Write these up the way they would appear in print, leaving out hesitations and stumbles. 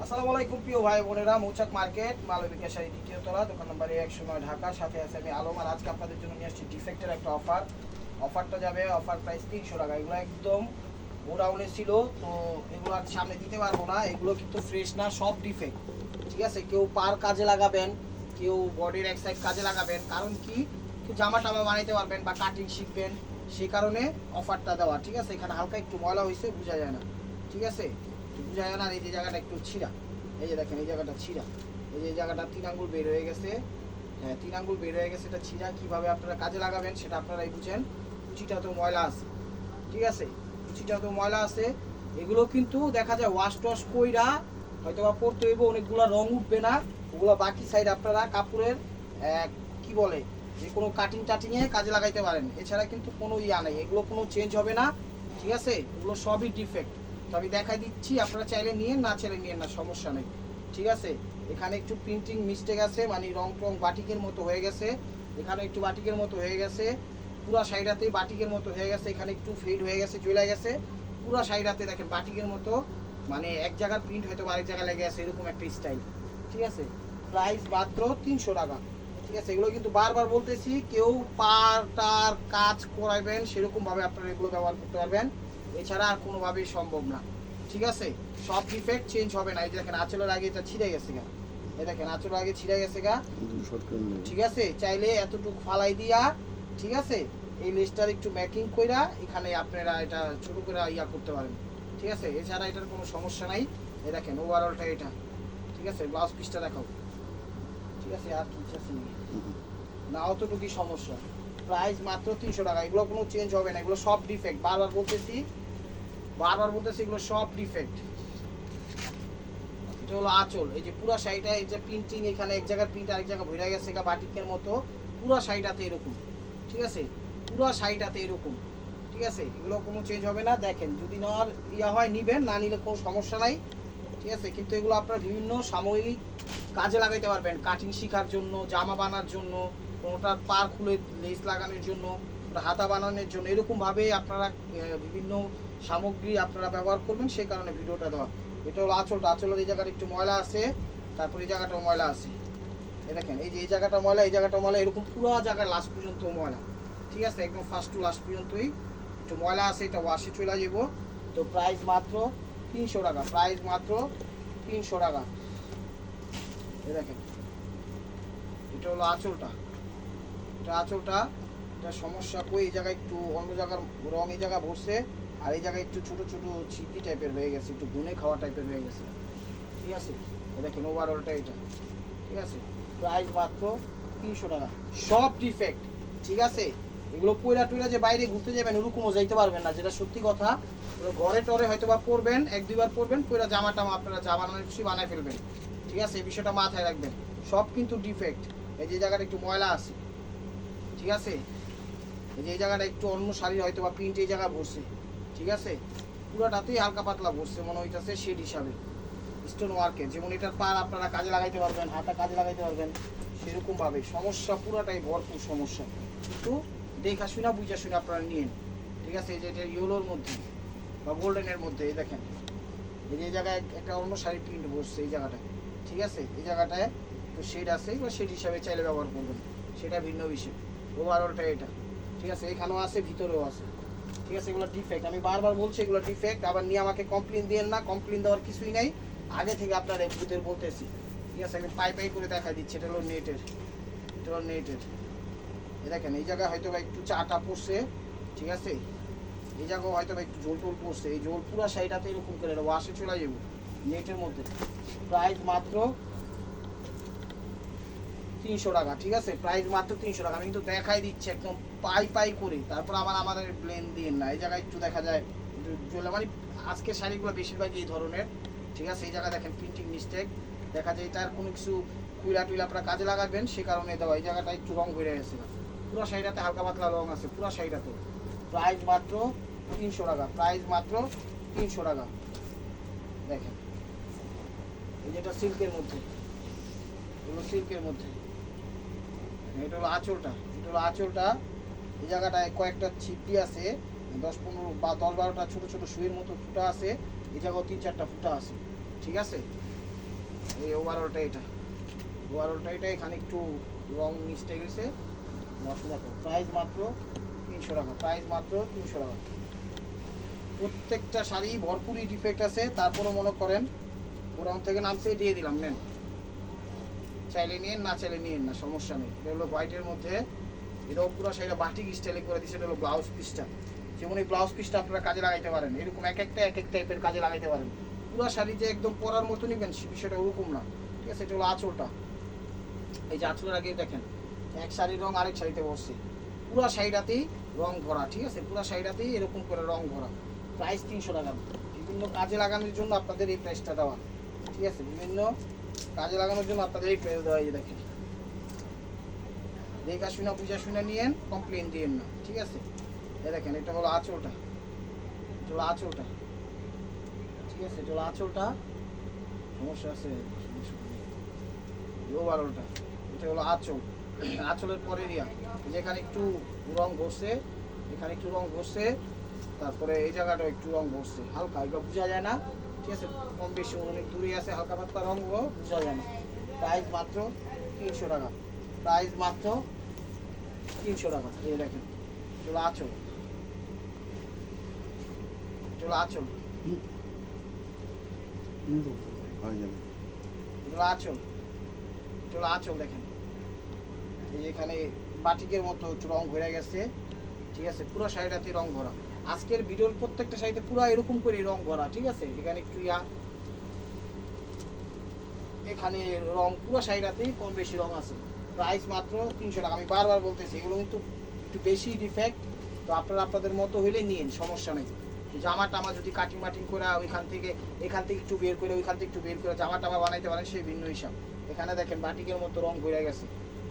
আসসালামু আলাইকুম প্রিয় ভাই বোনেরা, মৌচাক মার্কেট মালবিকা শাড়ি দ্বিতীয় তলা, দোকান নম্বর 109 ঢাকা। সাথে আছে আমি আলম। আর আজকে আপনাদের জন্য নিয়ে আসছি ডিফেক্টের একটা অফারটা যাবে, অফার প্রাইস 300 টাকা। এগুলো একদম গোডাউনে ছিল, তো এগুলো আর সামনে দিতে পারবো না। এগুলো কিন্তু ফ্রেশ না, সব ডিফেক্ট। ঠিক আছে, কেউ পার কাজে লাগাবেন, কেউ বডির এক সাইড কাজে লাগাবেন, কারণ কি কেউ জামা টামা বানাইতে পারবেন বা কাটিং শিখবেন, সেই কারণে অফারটা দেওয়া। ঠিক আছে, এখানে হালকা একটু ময়লা হয়েছে, বোঝা যায় না। ঠিক আছে, বোঝা যায় না। আর এই যে জায়গাটা একটু ছিঁড়া, এই যে দেখেন এই জায়গাটা ছিঁড়া, এই যে জায়গাটা 3 আঙ্গুল বের হয়ে গেছে। হ্যাঁ, 3 আঙ্গুল বের হয়ে গেছে, এটা ছিঁড়া। কীভাবে আপনারা কাজে লাগাবেন সেটা আপনারাই বুঝেন। কুচিটা তো ময়লা আছে, ঠিক আছে, কুচিটা তো ময়লা আছে। এগুলো কিন্তু দেখা যায় ওয়াশ টশ কইরা হয়তো বা পরতে হইব, অনেকগুলো রং উঠবে না। ওগুলো বাকি সাইড আপনারা কাপড়ের কি বলে যে কোনো কাটিং টাটিংয়ে কাজে লাগাইতে পারেন। এছাড়া কিন্তু কোনো ইয়া নেই, এগুলো কোনো চেঞ্জ হবে না। ঠিক আছে, এগুলো সবই ডিফেক্ট। তো আমি দেখাই দিচ্ছি, আপনারা চাইলে নিয়ে না চাইলে নিয়ে না, সমস্যা নেই। ঠিক আছে, এখানে একটু প্রিন্টিং মিস্টেক আছে, মানে রং টং বাটিকের মতো হয়ে গেছে। এখানে একটু বাটিকের মতো হয়ে গেছে, পুরা সাইডাতেই বাটিকের মতো হয়ে গেছে। এখানে একটু ফেড হয়ে গেছে, চলে গেছে। পুরা সাইডাতে দেখেন বাটিকের মতো, মানে এক জায়গার প্রিন্ট হয়তো আরেক জায়গায় লেগে আছে, এরকম একটা স্টাইল। ঠিক আছে, প্রাইস মাত্র 300 টাকা। ঠিক আছে, এগুলো কিন্তু বারবার বলতেছি, কেউ পাটার কাজ করাইবেন সেরকমভাবে আপনারা এগুলো ব্যবহার করতে পারবেন, এছাড়া আর কোনোভাবেই সম্ভব না। ঠিক আছে, সব ডিফেক্ট চেঞ্জ হবে না। এই দেখেন আঁচলের আগে এটা ছিঁড়ে গেছে গা, এই দেখেন আঁচলের আগে ছিঁড়ে গেছে গা। ঠিক আছে, চাইলে এতটুকু ফালাই দিয়া, ঠিক আছে, এই লেসটার একটু ম্যাকিং কইরা এখানে আপনারা এটা ছোট করে ইয়া করতে পারেন। ঠিক আছে, এছাড়া এটার কোনো সমস্যা নাই। এই দেখেন ওভারঅলটা এটা। ঠিক আছে, ব্লাউজ পিসটা দেখাও। ঠিক আছে, আর কিছু আছে না, অতটুকুই সমস্যা। প্রাইস মাত্র 300 টাকা। এগুলো কোনো চেঞ্জ হবে না, এগুলো সব ডিফেক্ট। বারবার বলতেছি, এগুলো সব ডিফেক্ট। এটা হলো আঁচল, এই যে পুরা শাড়িটা, এই যে প্রিন্টিং, এখানে এক জায়গার প্রিন্ট আরেক জায়গায় ভরে গেছে বাটিকের মতো, পুরা শাড়িটাতে এরকম। ঠিক আছে, পুরা শাড়িটাতে এরকম। ঠিক আছে, এগুলো কোনো চেঞ্জ হবে না। দেখেন, যদি নেওয়ার ইয়া হয় নিবেন, না নিলে কোনো সমস্যা নাই। ঠিক আছে, কিন্তু এগুলো আপনারা বিভিন্ন সাময়িক কাজে লাগাইতে পারবেন, কাটিং শেখার জন্য, জামা বানার জন্য, কোনোটার পার খুলে লেস লাগানোর জন্য, হাতা বানানোর জন্য, এরকমভাবে আপনারা বিভিন্ন সামগ্রী আপনারা ব্যবহার করবেন, সেই কারণে ভিডিওটা দেওয়া। এটা হলো আঁচলটা। আঁচলের এই জায়গাটা একটু ময়লা আছে, তারপর এই জায়গাটাও ময়লা আছে। এই দেখেন, এই যে এই জায়গাটা ময়লা, এই জায়গাটা ময়লা, এরকম পুরো জায়গায় লাস্ট পর্যন্ত ময়লা। ঠিক আছে, একদম ফার্স্ট টু লাস্ট পর্যন্তই একটু ময়লা আছে, এটা ওয়াশে চলে যাব। তো প্রাইস মাত্র 300 টাকা, প্রাইস মাত্র 300 টাকা। এই দেখেন, এটা হলো আঁচলটা। এটা আঁচলটা, এটা সমস্যা কই, এই জায়গায় একটু অন্য জায়গার রং এই জায়গায় ভরছে, আর এই জায়গায় একটু ছোটো ছোটো ছিপি টাইপের হয়ে গেছে, একটু গুনে খাওয়া টাইপের হয়ে গেছে। ঠিক আছে, দেখেন ওভারঅলটা এটা। ঠিক আছে, প্রাইস মাত্র 300 টাকা, সব ডিফেক্ট। ঠিক আছে, এগুলো পয়লা টয়লা যে বাইরে ঘুরতে যাবেন ওরকমও যাইতে পারবেন না, যেটা সত্যি কথা। ঘরে টরে হয়তো বা পরবেন, 1-2 বার পরবেন, পয়লা জামা টামা আপনারা যা বানানোর খুশি বানায় ফেলবেন। ঠিক আছে, এই বিষয়টা মাথায় রাখবেন। সব কিন্তু ডিফেক্ট। এই যে জায়গাটা একটু ময়লা আছে, ঠিক আছে, এই যে এই জায়গাটা একটু অন্য শাড়ির হয়তো বা প্রিন্ট এই জায়গায় বসছে। ঠিক আছে, পুরোটাতেই হালকা পাতলা বসছে মনে হইতেছে শেড হিসাবে, স্টোন ওয়ার্কের। যেমন এটার পার আপনারা কাজে লাগাইতে পারবেন, হাতা কাজে লাগাইতে পারবেন, সেরকমভাবে সমস্যা পুরোটাই ভরপুর সমস্যা। কিন্তু দেখা শুনা বুঝা শুনে আপনারা নিন। ঠিক আছে, এই যে এটা ইয়েলোর মধ্যে বা গোল্ডেনের মধ্যে, এই দেখেন এই যে এই জায়গায় একটা অন্য শাড়ির প্রিন্ট বসছে এই জায়গাটায়। ঠিক আছে, এই জায়গাটায় তো শেড আছে, বা শেড হিসাবে চাইলে ব্যবহার করবেন, সেটা ভিন্ন বিষয়। ওভারঅলটা এটা। ঠিক আছে, এখানেও আছে, ভিতরেও আছে। ঠিক আছে, এগুলো ডিফেক্ট। আমি বারবার বলছি এগুলো ডিফেক্ট, আবার নিয়ে আমাকে কমপ্লেন দিয়েন না, কমপ্লেন দেওয়ার কিছুই নাই, আগে থেকে আপনার ভূতের বলতেছি। ঠিক আছে, আমি পাই পাই করে দেখা দিচ্ছি। এটা হলো নেটের, এটা হলো নেটের। দেখেন এই জায়গায় হয়তো বা একটু চাটা পড়ছে। ঠিক আছে, এই জায়গায় হয়তো বা একটু জোল টোল পড়ছে, এই জোল পুরো শাড়িটাতে এরকম করে ওয়াশে চলে যাবো নেটের মধ্যে। প্রাইস মাত্র 300 টাকা। ঠিক আছে, প্রাইস মাত্র 300 টাকা। আমি কিন্তু দেখাই দিচ্ছি একদম পাই পাই করে, তারপর আবার আমাদের ব্লেন্ড দিন না। এই জায়গায় একটু দেখা যায় মানে আজকের শাড়িগুলো বেশিরভাগ এই ধরনের। ঠিক আছে, এই জায়গায় দেখেন প্রিন্টিং মিস্টেক দেখা যায়, এটার কোনো কিছু কুইলা টুইলা আপনারা কাজে লাগাবেন, সে কারণে দেওয়া। এই জায়গাটা একটু রং বেড়ে গেছে, পুরো শাড়িটাতে হালকা পাতলা রং আছে পুরো শাড়িটাতে। প্রাইস মাত্র 300 টাকা, প্রাইস মাত্র 300 টাকা। দেখেন এই যেটা সিল্কের মধ্যে, এগুলো সিল্কের মধ্যে। এটা হলো আঁচলটা, এটা হলো আঁচলটা। এই জায়গাটায় কয়েকটা ছিপি আছে, 10-15 বা 10-12টা ছোটো ছোটো সুইয়ের মতো ফুটা আছে। এই জায়গাও 3-4টা ফুটা আছে। ঠিক আছে, এই ওভারঅলটা এটা, ওভারঅলটা এটা, এখানে একটু রং মিস্টেক গেছে। দেখো প্রাইস মাত্র 300 টাকা, প্রাইস মাত্র 300 টাকা। প্রত্যেকটা শাড়ি ভরপুরই ডিফেক্ট আছে, তারপরও মনে করেন গোডাউন থেকে নামছে দিয়ে দিলাম, নেন, চাইলে নিয়েন, না চাইলে নিয়েন না, সমস্যা নেই। এটা হলো হোয়াইটের মধ্যে, এটাও পুরো শাড়িটা বাটিক স্টাইলে করে দিচ্ছে। এটা হলো ব্লাউজ পিসটা, যেমন এই ব্লাউজ পিসটা আপনারা কাজে লাগাইতে পারেন, এরকম এক একটা এক এক টাইপের কাজে লাগাইতে পারেন। পুরো শাড়ি যে একদম পরার মতো নেবেন বিষয়টা ওরকম না, ঠিক আছে। এটা হলো আঁচলটা, এই যে আঁচলের আগে দেখেন এক শাড়ির রং আরেক শাড়িতে বসছে, পুরো শাড়িটাতেই রং ভরা, ঠিক আছে, পুরো শাড়িটাতেই এরকম করে রং ভরা। প্রাইস 300 টাকা। বিভিন্ন কাজে লাগানোর জন্য আপনাদের এই প্রাইসটা দেওয়া, ঠিক আছে, বিভিন্ন কাজে লাগানোর জন্য আপনাদের এই প্রাইস দেওয়া। এই যে দেখেন, দেখা শুনা বুঝা শুনা নিয়েন, কমপ্লেন দিয়েন না, ঠিক আছে। এই দেখেন এটা হলো আঁচলটা, এটা হলো আঁচলটা, ঠিক আছে, এটা হলো আঁচলটা, সমস্যা আছে ওভারঅলটা, এটা হলো আঁচল। আঁচলের পরে দিয়া যেখানে একটু রং ঘষছে, এখানে একটু রং ঘষছে, তারপরে এই জায়গাটাও একটু রং ঘষছে হালকা, এগুলো বোঝা যায় না, ঠিক আছে, কম বেশি অনেক দূরে আছে, হালকা পাতলা রঙগুলো বোঝা যায় না। প্রাইস মাত্র 300 টাকা, প্রাইস মাত্র 300 টাকা। এই দেখেন চলো আঁচল, চলো আঁচল, আঁচল, চলো আঁচল দেখেন, এই এখানে বাটিকের মতো একটু রং ভরে গেছে, ঠিক আছে, পুরো শাড়িটাতে রং ভরা। আজকের ভিডিওর প্রত্যেকটা শাড়িতে পুরো এরকম করে রং ভরা, ঠিক আছে। এখানে একটু এখানে রং পুরো শাড়িটাতেই কম বেশি রং আছে। প্রাইস মাত্র 300 টাকা। আমি বারবার বলতেছি এগুলো কিন্তু একটু বেশি ডিফেক্ট, তো আপনারা আপনাদের মতো হইলে নিন, সমস্যা নেই। জামা টামা যদি কাটিং মাটিং করে ওইখান থেকে এখান থেকে একটু বের করে ওইখান থেকে একটু বের করে জামা টামা বানাইতে পারেন, সেই ভিন্ন হিসাব। এখানে দেখেন বাটিকের মতো রং ভরে গেছে,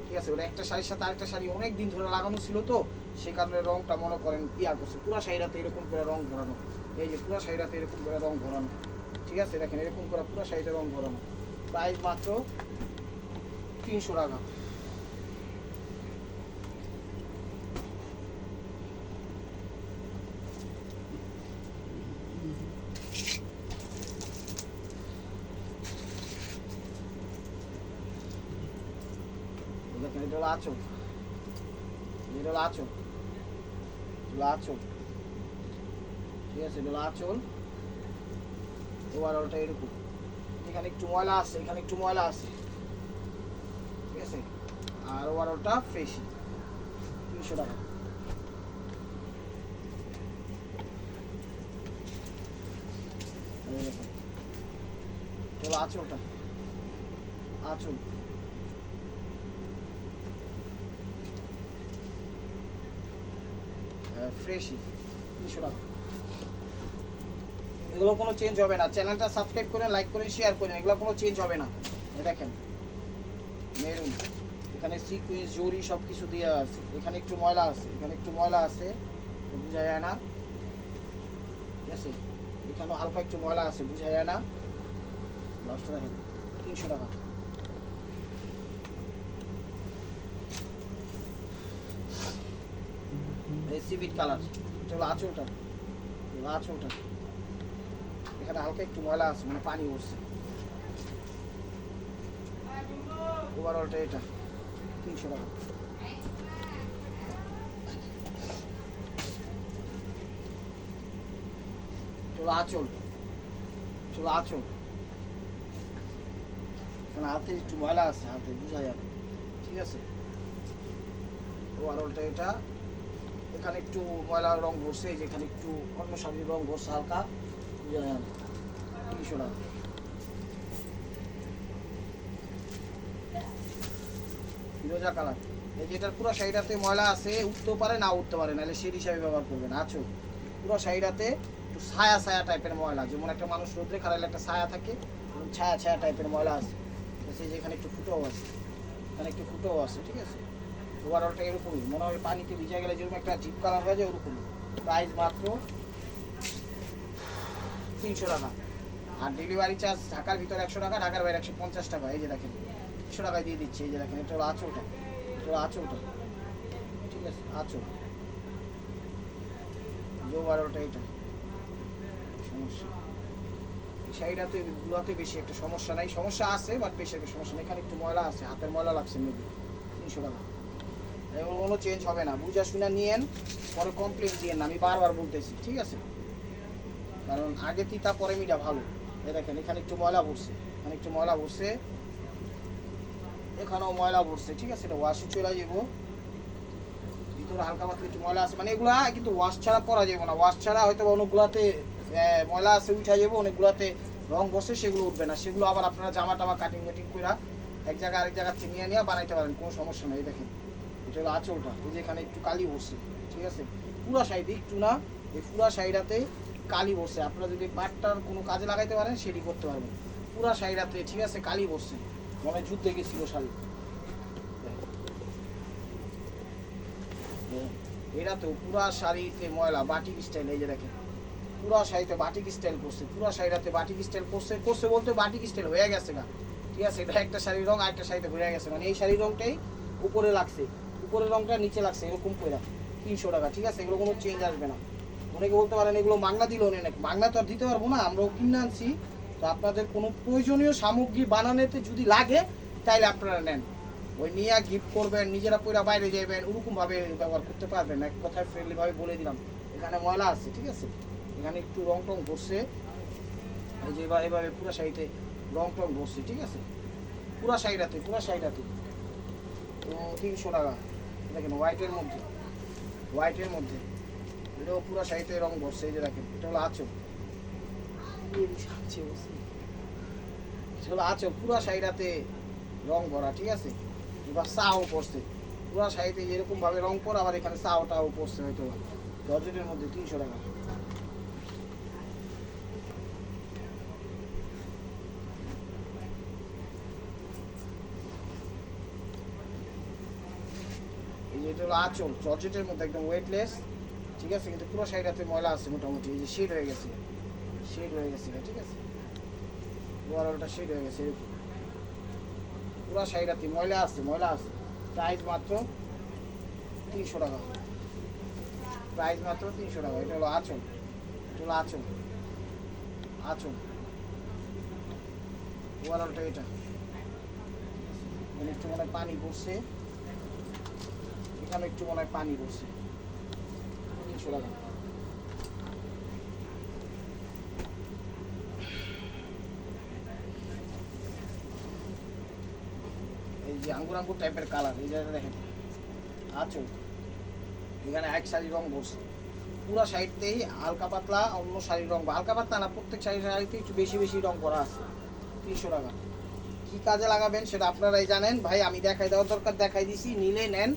ঠিক আছে। ওটা একটা শাড়ির সাথে আরেকটা শাড়ি অনেক দিন ধরে লাগানো ছিল, তো সেই কারণে রংটা মনে করেন করছে। পুরো শাড়িটাতে এরকম করে রং ভরানো, এই যে পুরো শাড়িটাতে এরকম করে রং ভরানো, ঠিক আছে, দেখেন এরকম করে পুরো শাড়িতে রং ভরানো। প্রাইস মাত্র 300 টাকা। দেখেন এটা হলো আঁচল, এটা হলো আঁচল, আঁচল, ঠিক আছে, এটা হলো আঁচল। ওভারঅলটা এরকম, এখানে একটু ময়লা আছে, এখানে একটু ময়লা আছে, ঠিক আছে, আর ওভারঅলটা ফ্রেশই। 300 টাকা। চলো আঁচলটা, আঁচল, ফ্রেশই, 300 টাকা। এগুলো কোনো চেঞ্জ হবে না। চ্যানেলটা সাবস্ক্রাইব করেন, লাইক করেন, শেয়ার করেন, এগুলো কোনো চেঞ্জ হবে না। দেখেন মেরুন, এখানে সিকুয়েন্স জরি সব কিছু দেওয়া আছে, এখানে একটু ময়লা আছে, এখানে একটু ময়লা আছে, বোঝা যায় না, ঠিক আছে, এখানেও হালকা একটু ময়লা আছে, বোঝা যায় না। লাস্টটা দেখেন 300 টাকা। এই সিভিট কালার, এটা হলো আঁচলটা, আঁচলটা, এখানে হালকা একটু ময়লা আছে, মানে পানি উঠছে। ওভারঅলটা এটা 300 টাকা। চলো আঁচল, চলো আঁচল, এখানে হাতে একটু ময়লা আছে, হাতে বোঝা যাবে, ঠিক আছে। ওভারঅলটা এটা, এখানে একটু ময়লা রং ভরছে, যেখানে একটু অন্য শাড়ির রং ভরছে হালকা, বোঝা যাবে। 300 টাকা। ফিরোজা কালার, এই যে এটার পুরো শাড়িটাতে ময়লা আছে, উঠতেও পারে না উঠতে পারে, নাহলে সেই হিসাবে ব্যবহার করবেন। আঁচল পুরো শাড়িটাতে একটু ছায়া ছায়া টাইপের ময়লা, যেমন একটা মানুষ রোদ্রে খাড়াইলে একটা ছায়া থাকে, ছায়া ছায়া টাইপের ময়লা আছে, সেই যে এখানে একটু ফুটোও আছে, এখানে একটু ফুটোও আছে, ঠিক আছে। ওভারঅলটা এরকমই, মনে হয় পানিতে ভিজে গেলে যেরকম একটা ডিপ কালার হয়ে যায় ওরকমই। প্রাইস মাত্র 300 টাকা। আর ডেলিভারি চার্জ ঢাকার ভিতরে 100 টাকা, ঢাকার বাইরে 150 টাকা। এই যে দেখেন 100 টাকায় দিয়ে দিচ্ছে, এই যে দেখেন এটা হলো আঁচলটা, এটা হলো আঁচলটা, ঠিক আছে, আঁচল, ওভারঅলটা এটা, সমস্যা শাড়িটাতে গুলাতে বেশি একটা সমস্যা নাই, সমস্যা আছে বাট বেশি একটা সমস্যা নেই। এখানে একটু ময়লা আছে, হাতের ময়লা লাগছে মেবি। 300 টাকা, এগুলো কোনো চেঞ্জ হবে না। বুঝা শুনে নিয়েন, পরে কমপ্লেন দিয়েন না, আমি বারবার বলতেছি, ঠিক আছে? কারণ আগে তিতা পরে মিটা ভালো। এই দেখেন এখানে একটু ময়লা পড়ছে, এখানে একটু ময়লা পড়ছে, এখানেও ময়লা পড়ছে, ঠিক আছে? এটা ওয়াশে চলে যাবো। ভিতরে হালকা পাতলা একটু ময়লা আছে, মানে এগুলা কিন্তু ওয়াশ ছাড়া পরা যাবে না। ওয়াশ ছাড়া হয়তো অনেকগুলাতে ময়লা আছে উঠা যাবো, অনেকগুলাতে রং বসে সেগুলো উঠবে না। সেগুলো আবার আপনারা জামা টামা কাটিং কাটিং করে এক জায়গা আরেক জায়গা থেকে নিয়ে বানাইতে পারেন, কোনো সমস্যা নেই। দেখেন এটা হলো আঁচলটা, এই যে এখানে একটু কালি বসছে, ঠিক আছে? পুরা সাইডে একটু না, এই পুরা সাইডাতে কালি বসছে। আপনারা যদি পাটটার কোনো কাজে লাগাইতে পারেন সেটি করতে পারবেন। পুরা সাইডাতে, ঠিক আছে, কালি বসছে, মনে যুদ্ধে গেছিল শাড়ি। এটা তো পুরা শাড়িতে ময়লা, বাটিক স্টাইল। এই যে দেখেন পুরা শাড়িতে বাটিক স্টাইল করছে, পুরা শাড়িটাতে বাটিক স্টাইল করছে। করছে বলতে বাটিক স্টাইল হয়ে গেছে না, ঠিক আছে? এটা একটা শাড়ির রং আরেকটা শাড়িতে হয়ে গেছে, মানে এই শাড়ির রংটাই উপরে লাগছে, উপরের রংটা নিচে লাগছে, এরকম করে 300 টাকা, ঠিক আছে? এগুলো কোনো চেঞ্জ আসবে না। অনেকে বলতে পারেন এগুলো মাংনা দিল না, মাংনা তো আর দিতে পারবো না, আমরাও কিনে আনছি। তো আপনাদের কোনো প্রয়োজনীয় সামগ্রী বানানোতে যদি লাগে তাইলে আপনারা নেন, ওই নিয়ে গিফট করবেন, নিজেরা পয়লা বাইরে যাবেন, ওরকমভাবে ব্যবহার করতে পারবেন। এক কথায় ফ্রেন্ডলিভাবে বলে দিলাম। এখানে ময়লা আছে, ঠিক আছে? এখানে একটু রং টং বসছে, এই যে এভাবে পুরো শাড়িতে রং টং বসছে, ঠিক আছে? পুরা শাড়িটাতে, পুরা শাড়িটাতে তো 300 টাকা। দেখেন হোয়াইটের মধ্যে, হোয়াইটের মধ্যে এটাও পুরা শাড়িতে রং বসছে। এই যে দেখেন এটা হলো আঁচল, এটা হলো আঁচল, পুরা শাড়িটাতে রং ভরা, ঠিক আছে? এবার চাও পড়ছে পুরা শাড়িতে এরকম ভাবে রং পরা, আবার এখানে চাওটাও পড়ছে হয়তো জর্জেটের মধ্যে। 300 টাকা। এই যে এটা হলো আঁচল, জর্জেটের মধ্যে একদম ওয়েটলেস, ঠিক আছে? কিন্তু পুরো শাড়িটাতে ময়লা আছে মোটামুটি, এই যে শেড হয়ে গেছে, শেড হয়ে গেছে, ঠিক আছে? ওভারঅলটা শেড হয়ে গেছে এরকম, পুরো শাড়িটাতে ময়লা আছে, ময়লা আছে। প্রাইস মাত্র 300 টাকা, প্রাইস মাত্র 300 টাকা। এটা হলো আঁচল, এটা হলো আঁচল, আঁচল ওভারঅলটা এটা। একটু মনে হয় পানি পড়ছে, এখানে একটু মনে হয় পানি পড়ছে। 300 টাকা। এই যে আঙ্গুর আঙ্গুর টাইপের কালার, এই জায়গাটা দেখেন আঁচল, এখানে এক শাড়ির রং বসছে। পুরো সাইডতেই হালকা পাতলা অন্য শাড়ির রং, হালকা পাতলা না, প্রত্যেক শাড়িতে একটু বেশি বেশি রং করা আছে। 300 টাকা। কী কাজে লাগাবেন সেটা আপনারাই জানেন ভাই, আমি দেখাই দেওয়ার দরকার দেখাই দিছি, নিলে নেন,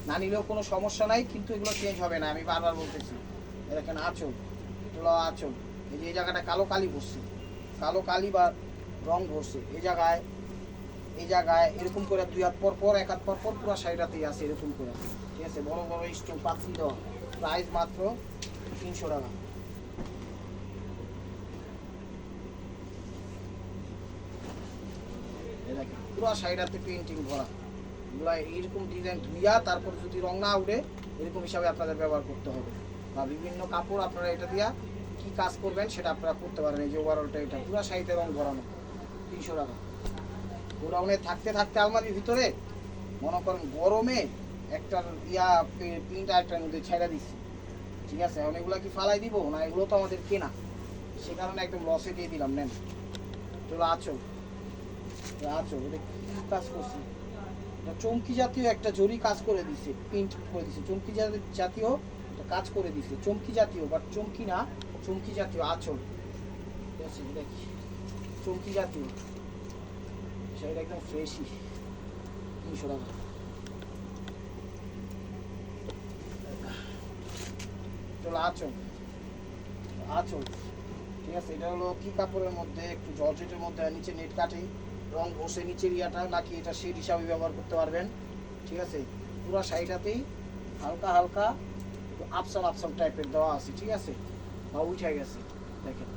না নিলেও কোনো সমস্যা নাই, কিন্তু এগুলো চেঞ্জ হবে না, আমি বারবার বলতেছি। দেখেন আঁচল, এগুলো আঁচল, এই যে এই জায়গাটা কালো কালি বসছে, কালো কালি বা রং বসছে এই জায়গায়, এই জায়গায় এরকম করে 2 হাত পর পর 1 হাত পর পর পুরো শাড়িটাতেই আছে এরকম করে, ঠিক আছে? বড় বড় স্টোন পাতলি দেওয়া। প্রাইস মাত্র 300 টাকা। দেখেন পুরো শাড়িটাতে পেন্টিং ভরা, এগুলো এইরকম ডিজাইন ধুইয়া তারপর যদি রং না উঠে এরকম হিসাবে আপনাদের ব্যবহার করতে হবে, বা বিভিন্ন কাপড় আপনারা এটা দিয়া কি কাজ করবেন সেটা আপনারা করতে পারেন। এই যে ওভারঅলটা এটা পুরো শাড়িতে রং ভরানো। 300 টাকা। গোডাউনে থাকতে থাকতে আলমারির ভিতরে মনে করেন গরমে একটা প্রিন্ট আরেকটার মধ্যে ছেড়ে দিচ্ছি, ঠিক আছে? এখন এগুলো কি ফালাই দিব না, এগুলো তো আমাদের কেনা, সে কারণে একদম লসে দিয়ে দিলাম। নেন চলো আঁচল, আঁচল এটা কি কাজ করছি, চমকি জাতীয় একটা জরি কাজ করে দিছে, প্রিন্ট করে দিছে, চমকি জাতীয় কাজ করে দিছে, চমকি জাতীয় বাট চমকি না, চমকি জাতীয় আঁচল, ঠিক আছে? দেখি চমকি জাতীয়, সেটা একদম ফ্রেশই। 300 টাকা। চলো আঁচল, আঁচল, ঠিক আছে? এটা হলো কি কাপড়ের মধ্যে, একটু জর্জেটের মধ্যে, নিচে নেট কাটে রং বসে, নিচের ইয়াটা নাকি এটা শেড হিসাবে ব্যবহার করতে পারবেন, ঠিক আছে? পুরো শাড়িটাতেই হালকা হালকা আপসাম আপসাম টাইপের দেওয়া আছে, ঠিক আছে? বা উঠে গেছে। দেখেন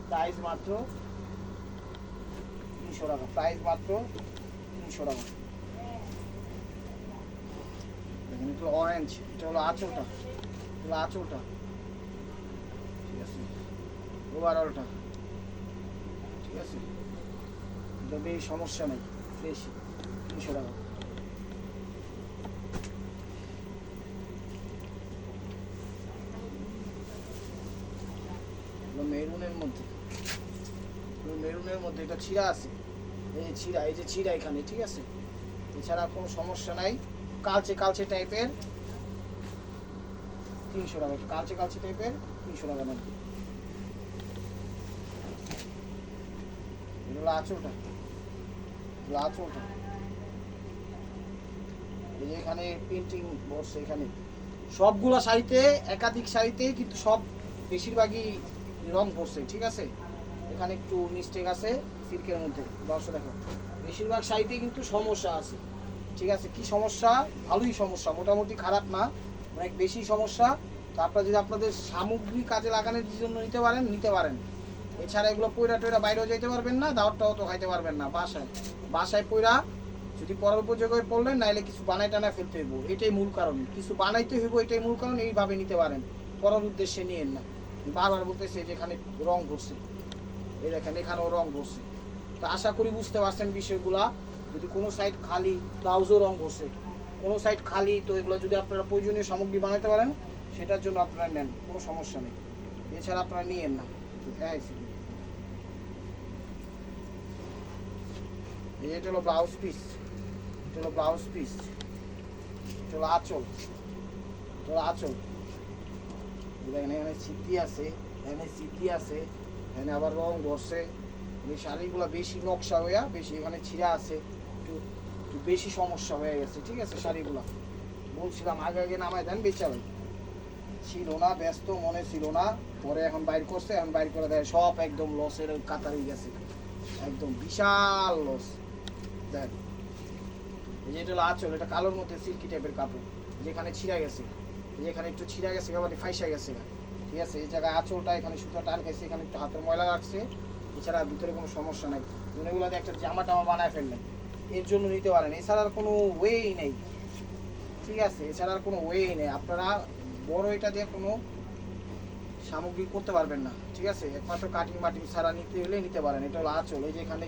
প্রাইস মাত্র 300 টাকা, প্রাইস মাত্র 300 টাকা। দেখেন এটা হলো অরেঞ্জ, এটা হলো আঁচলটা, এটা হলো আঁচলটা, ঠিক আছে? ওভারঅলটা ঠিক আছে, এটা বেশি সমস্যা নেই, বেশি 300 টাকা। মেরুনের মধ্যে, মেরুনের মধ্যে এটা ছিঁড়া আছে, এই ছিঁড়া, এই যে ছিঁড়া এখানে, ঠিক আছে, এছাড়া কোনো সমস্যা নাই। কালচে কালচে টাইপের 300 টাকা, কালচে কালচে টাইপের 300 টাকা নেন। এগুলো আঁচলটা, আঁচলটা এই যে এখানে পেন্টিং বসছে, এখানে সবগুলো শাড়িতে, একাধিক শাড়িতে কিন্তু সব বেশিরভাগই রং পড়ছে, ঠিক আছে। এখানে একটু মিস্টেক আছে সিল্কের মধ্যে, দর্শক দেখো, বেশিরভাগ শাড়িতে কিন্তু সমস্যা আছে, ঠিক আছে। কি সমস্যা? ভালোই সমস্যা, মোটামুটি খারাপ না, অনেক বেশি সমস্যা। তো আপনারা যদি আপনাদের সামগ্রিক কাজে লাগানোর জন্য নিতে পারেন, নিতে পারেন। এছাড়া এগুলো পয়রা টয়রা বাইরেও যেতে পারবেন না, দাওয়াতটাও তো খাইতে পারবেন না। বাসায় পয়রা যদি পরার উপযোগ হয়ে পড়লেন, নাইলে কিছু বানাই টানা ফেলতে হইব, এটাই মূল কারণ। কিছু বানাইতে হইব, এটাই মূল কারণ। এইভাবে নিতে পারেন, পরার উদ্দেশ্যে নিয়েন না। বারবার বলতেছে যেখানে রং ভরছে, এই দেখেন এখানেও রং ভরছে। তো আশা করি বুঝতে পারছেন বিষয়গুলা। যদি কোনো সাইড খালি, ব্লাউজও রং ভরছে, কোনো সাইড খালি, তো এগুলো যদি আপনারা প্রয়োজনীয় সামগ্রী বানাতে পারেন, সেটার জন্য আপনারা নেন, কোনো সমস্যা নেই। এছাড়া আপনারা নিয়েন না। এটা হলো ব্লাউজ পিস, এটা হলো ব্লাউজ পিস, এটা হলো আঁচল, এটা হলো আঁচল। এখানে এখানে সিদ্ধি আছে, এখানে সিদ্ধি আছে, এখানে আবার রং বসছে। এই শাড়িগুলো বেশি নকশা হইয়া, বেশি এখানে ছিঁড়া আছে, একটু একটু বেশি সমস্যা হয়ে গেছে, ঠিক আছে। শাড়িগুলো বলছিলাম আগে আগে নামাই দেন, বেচা ভাই ছিল না, ব্যস্ত মনে ছিল না, পরে এখন বাইর করছে, এখন বাইর করে দেয় সব একদম লসের কাতারই গেছে, একদম বিশাল লস। দেখ এই যে এটা হলো আঁচল, এটা কালোর মধ্যে সিল্কি টাইপের কাপড়, যেখানে ছিঁড়া গেছে, যেখানে একটু ছিঁড়া গেছে, মানে ফাইসা গেছে, ঠিক আছে। এই জায়গায় আঁচলটা এখানে সুতা টান খাইছে, এখানে একটু হাতের ময়লা লাগছে, এছাড়া ভিতরে কোনো সমস্যা নাই। এগুলোতে একটা জামা টামা বানায় ফেললেন, এর জন্য নিতে পারেন, এছাড়া আর কোনো ওয়েই নেই, ঠিক আছে। এছাড়া আর কোনো ওয়েই নেই, আপনারা বড় এটা দিয়ে কোনো সামগ্রী করতে পারবেন না, ঠিক আছে। একমাত্র কাটিং মাটিং ছাড়া নিতে হলে নিতে পারেন। এটা হলো আঁচল, এই যে এখানে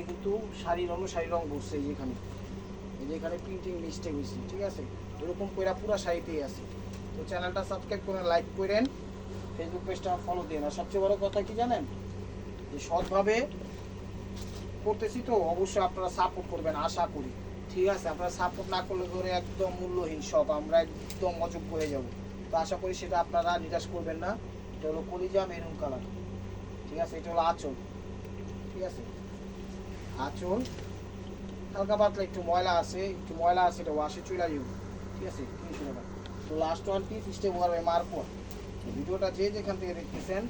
কিন্তু শাড়ির অনুসারী রং বসছে, এই যে এখানে, এই যে এখানে প্রিন্টিং মিস্টেক হয়েছে, ঠিক আছে। এরকম করে পুরো শাড়িতেই আছে। তো চ্যানেলটা সাবস্ক্রাইব করেন, লাইক করেন, ফেসবুক পেজটা ফলো দিন। আর সবচেয়ে বড় কথা কি জানেন, যে সৎভাবে করতেছি, তো অবশ্যই আপনারা সাপোর্ট করবেন, আশা করি, ঠিক আছে। আপনারা সাপোর্ট না করলে ধরে একদম মূল্যহীন সব, আমরা একদম অযোগ্য হয়ে যাব। তো আশা করি সেটা আপনারা নিরাশ করবেন না। এটা হলো কলিজা মেরুন কালার, ঠিক আছে। এটা হলো আঁচল, ঠিক আছে। আঁচল হালকা পাতলা একটু ময়লা আছে, এটা ওয়াশে চলে যাবে, ঠিক আছে। 300 টাকা। তো লাস্ট ওয়ান পিস স্টেপ করবে মারপর। ভিডিওটা যে যেখান থেকে দেখতেছেন,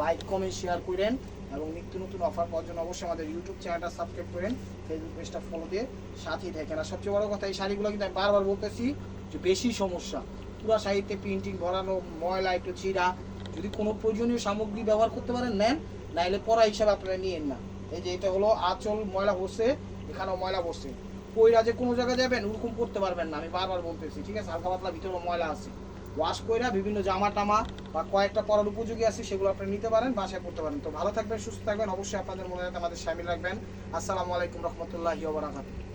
লাইক কমেন্ট শেয়ার করেন, এবং নিত্য নতুন অফার পাওয়ার জন্য অবশ্যই আমাদের ইউটিউব চ্যানেলটা সাবস্ক্রাইব করেন, ফেসবুক পেজটা ফলো দিয়ে সাথেই থাকেন। আর সবচেয়ে বড় কথা, এই শাড়িগুলো কিন্তু আমি বারবার বলতেছি যে বেশি সমস্যা, পুরো শাড়িতে প্রিন্টিং ভরানো, ময়লা, একটু ছিঁড়া। যদি কোনো প্রয়োজনীয় সামগ্রী ব্যবহার করতে পারেন নেন, নাইলে পরা হিসাবে আপনারা নিয়েন না। এই যে এটা হলো আঁচল, ময়লা বসছে, এখানেও ময়লা বসছে, পইরা যে কোনো জায়গায় যাবেন ওরকম করতে পারবেন না, আমি বারবার বলতেছি, ঠিক আছে। হালকা পাতলা ভিতরে ময়লা আছে, ওয়াশ কইরা বিভিন্ন জামা টামা বা কয়েকটা পরার উপযোগী আছে, সেগুলো আপনি নিতে পারেন, বাসায় করতে পারেন। তো ভালো থাকবেন, সুস্থ থাকবেন, অবশ্যই আপনাদের মনে রাখবেন, আমাদের শামিল রাখবেন। আসসালামু আলাইকুম রহমতুল্লাহি ওয়া বারাকাতুহু।